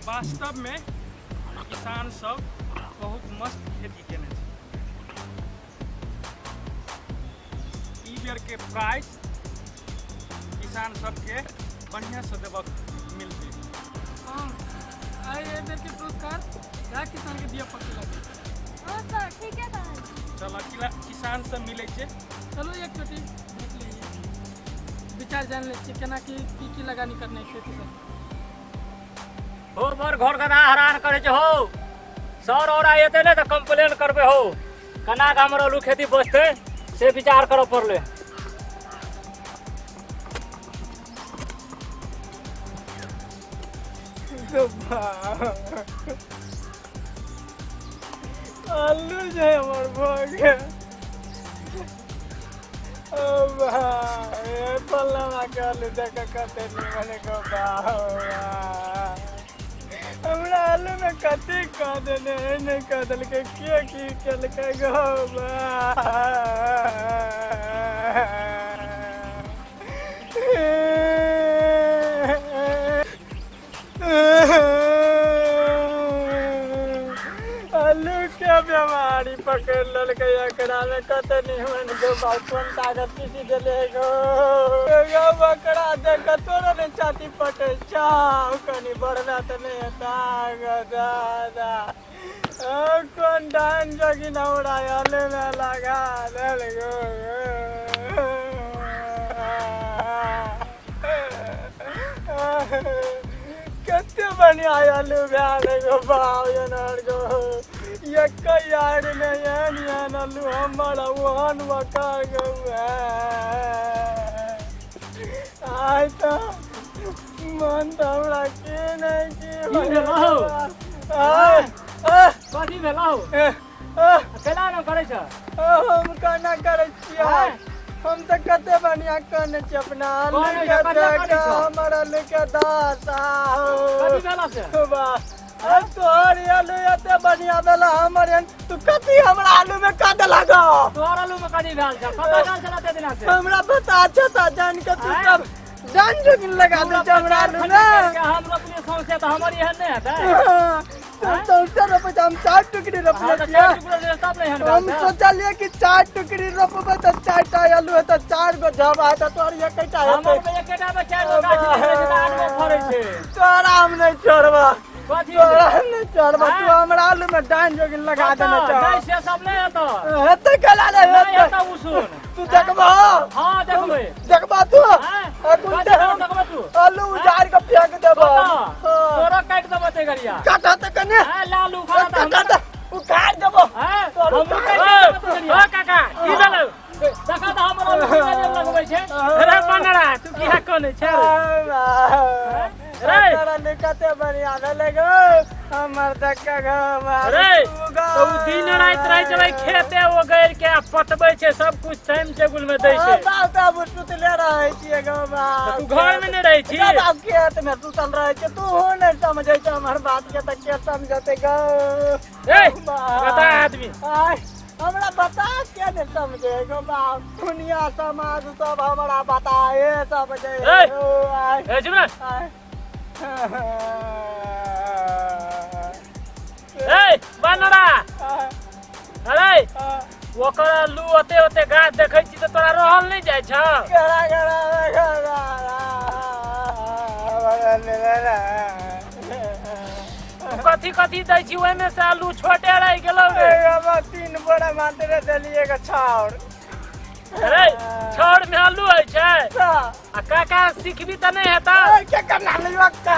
वास्तव में किसान सब बहुत मस्त खेती केने छै। ई बेर के प्राइस किसान सबके बढ़िया से देबक मिलते। हाँ आई ए बेर के पुरस्कार गाय किसान के दिया पड़ते लगे। हाँ सर ठीक है सर। चल किसान सब मिले छै। चलो एक छोटी देख लीजिए विचार जान ले केना की लगानी करने खेती सब। हो मोर घर कना हैरान करे छ हो। सर और आएते ने तो कंप्लेन करबे हो। कना का हमर आलू खेती बचते से विचार करो पड़ले। आलू जे हमर भागे ओ भाई पल्ला के आलू देख कते निमन को हमरा आलू में कथी कह देने नहीं कह दिल के की कल के गो आलू के बीमारी पकड़ लल के एकरा में कते निमन गो कौन ताकत किसी देले गो बकरा देख तोरा ने छाती पटे चाव कनी बड़ना त नहीं दादा कौन डान जगी न उड़ाय आलू में लगा दल गो कते बढ़िया आलू ब्याह गो बाव गो एक यार में यान आलू हमारा वहन वका गो आय तो मन तो हमरा के नहीं की कथी भेलौ अकेला न करे छ। हम कहना करे छियै हम तो कते बढ़िया कहने छी अपना आलू के देख हमारा आलू के दासा कथी भेला से वाह तोहर आलू एते बढ़िया भेला हमर तू कथी हमरा आलू में कद लगा तोहर आलू में कथी भेल छ पता चल चलते दिना से हमरा बता अच्छा था जान के तू सब जान जोगिन लगा दे हमरा आलू में हम रोपनी सौंसे तो हमर एहन नहीं हेतै। तो रोप हम 4 टुकड़ी रोप लेतिए हम सोचलिए कि 4 टुकड़ी रोपबे तो 4 टा आलू है तो 4 गो जबा है तो तोर एकटा है हमर में एकटा में 4 गो गाछ है जे आठ में फरै छै। तोरा हम नहीं छोड़बा कथी तोरा नहीं छोड़बा तू हमरा आलू में डान जोगिन लगा देना चाह नहीं से सब नहीं हेतै हेतै कला नहीं हेतै उसून तू देखबा हां देखबै देखबा तू देखबै तू आलू उजाड़ के फेंक देबा तोरा काट देबो ते गरिया काटा त कने लालू काटा उखाड़ देबो हम काट देबो ओ काका की भेलौ देखा त हमर आलू लगबै छै। अरे बनरा तू की है कोने छै रे रे कते बढ़िया भेले गो हमर दक्का गो रे तो दिन रात रह जबै खेते ओ गैर के पटबै छै सब कुछ टाइम टेबुल में दै छै। बाबा सुतले रहै छियै गो बा तू घर में नहीं रहै छी बाप खेत में सुतल रहै छै तू हो नहीं समझै छ हमर बात के त के समझते गो ए बता आदमी हमरा बता के नहीं समझे गो बाप दुनिया समाज सब हमरा बताए सब जे ए जुमरा ए बनरा अरे ओकर आलू ओते ओते गाछ देखै छी त तोरा रहल नहीं जाय छ। कथी कथी दै छी ओहि में से आलू छोटे रह गेलौ रे 3 बोरा मात्र देलिए के छाउर अरे छौड़ में आलू है छै आ काका सिखबी त नहीं हेता के करना लियो का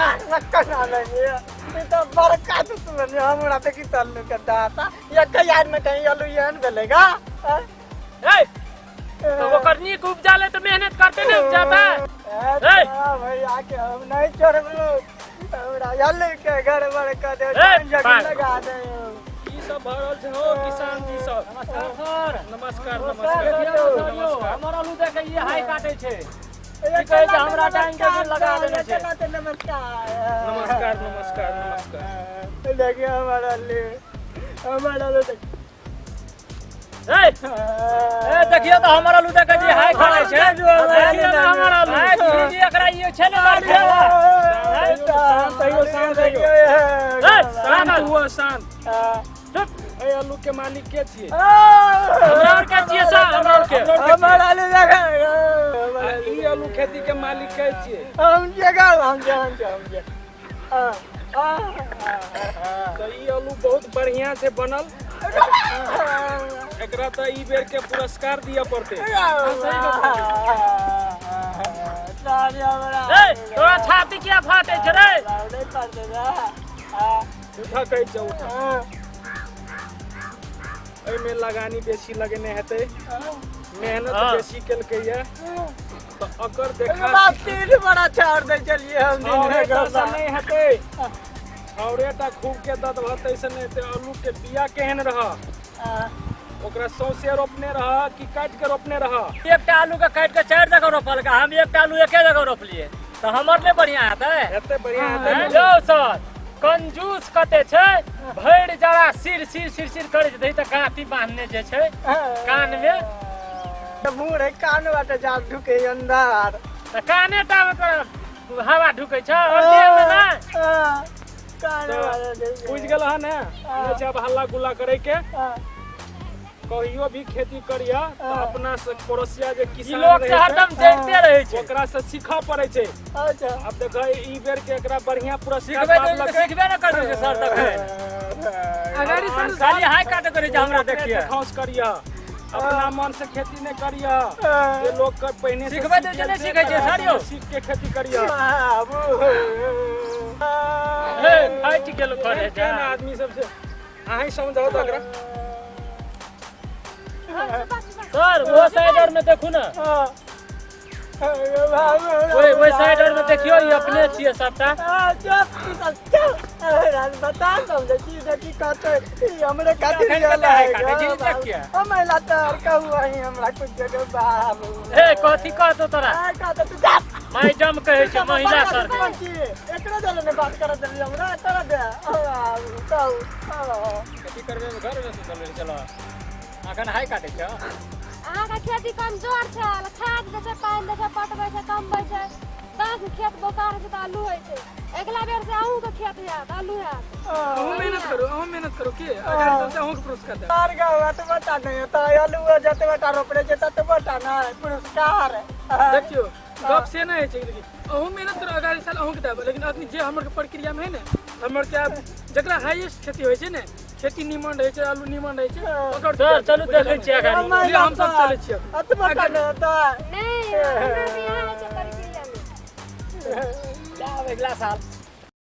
करना लियो ई तो बड़का तू हमरा त की तल्लू के दाता एक यार में कहीं आलू यन भेलेगा ए तो ओकर नीक उपजा ले तो मेहनत करते नहीं उपजाता भाई आके हम नहीं छोड़बू हमरा आलू के गड़बड़ कर दे लगा दे की सब भरल छै हो किसान जी सब। नमस्कार नमस्कार नमस्कार नमस्कार हमर आलू देखे ये हाई काटे छै ये कहे छै हमरा टाइम के लगा देने छै। नमस्कार नमस्कार नमस्कार नमस्कार देखिए हमारा आलू ए देखिए तो हमर आलू देखे जी हाई खाए छै हमर आलू जी एकरा ये छै ने मार शांत रहियो शांत हुआ शांत ए आलू के मालिक के छिए हमरा और के छिए सर हमरा और के हमारा आलू लगा ई आलू खेती के मालिक के छिए हम जे तो ई आलू बहुत बढ़िया से बनल एकरा तो ई बेर के पुरस्कार दिया पड़ते तोरा छाती किया फाटे छ रे उठा कहि छ उठा एमे लगानी बेसी लगने हेते मेहनत बेसी केलकै या तो अकर देखा तीन बड़ा छोड़ दे चलिए हम दिन नहीं हेते औरेटा खूब के दत भतै से नहीं ते आलू के बिया केहन रह ओकरा सौसे रोपने रह कि काट के रोपने रह एकटा आलू के काट के 4 जगह रोपल का हम एकटा आलू एके जगह रोपलिए तो हमर ले बढ़िया हेतै हेते बढ़िया हेते जो सर कंजूस कते छै भैर जरा सिर करे छै त गाती बांधने जे छै कान में मुंह रे कान बाटे जा ढुके अंदर त काने टा में हवा ढुकै छ और देह में ना कान वाला बुझ गेल ह ने जब हल्ला गुल्ला करे के कहियो भी खेती करिया तो अपना से पड़ोसिया जे किसान लोग से हरदम देखते रहे छै ओकरा से सीखा पड़े छै अच्छा अब देखो ई बेर के एकरा बढ़िया पुरस्कार सीखबे न करबे जे सर तक अगाड़ी सर खाली हाय काट करे जे हमरा देखिए खास करिया अपना मन से खेती नहीं करिया ये लोग के पहले से सीखबे जे नहीं सीखे छै सर यो सीख के खेती करिया हे फाइट गेल करे छै ना आदमी सबसे आही समझाओ तो एकरा सर वो साइड में देखू ना वो साइड में देखियो ये अपने छिए सबटा बता समझे की कहते हमरे खातिर हम लातर कहू ही हमरा कुछ जगह बाबू ए कथी कहतो तोरा माय जम कहे छै महिला सर एकरा दल ने बात कर देली हमरा तोरा दे कहू खेती करबे में घर में सुतल चलो अखन हाय काटे छ अहाँ का खेती कमजोर छै खाद दे छै पानी दे छै पटबै छै कमबै छै तब खेत बोकार छै त आलू होइ छै अगला बेर से अहूँ के खेत है आलू है हम मेहनत करो के अगर से अहूँ के पुरस्कार दे तार गावा तो बता नहीं त आलू जते बटा रोपले छै तते बटा ना पुरस्कार देखियो गप से नहीं छै लेकिन अहूँ मेहनत करो अगाड़ी साल अहूँ के देब लेकिन अखनी जे हमर के प्रक्रिया में है ने हमर के जकरा हाईएस्ट खेती होइ छै ने खेती निमन रहै छै आलू निमन रहै छै ओकर सर चलू देखै छी अगाड़ी हम सब चलै छियै अतबा का नहीं हमरा भी यहाँ छै प्रक्रिया में अगला साल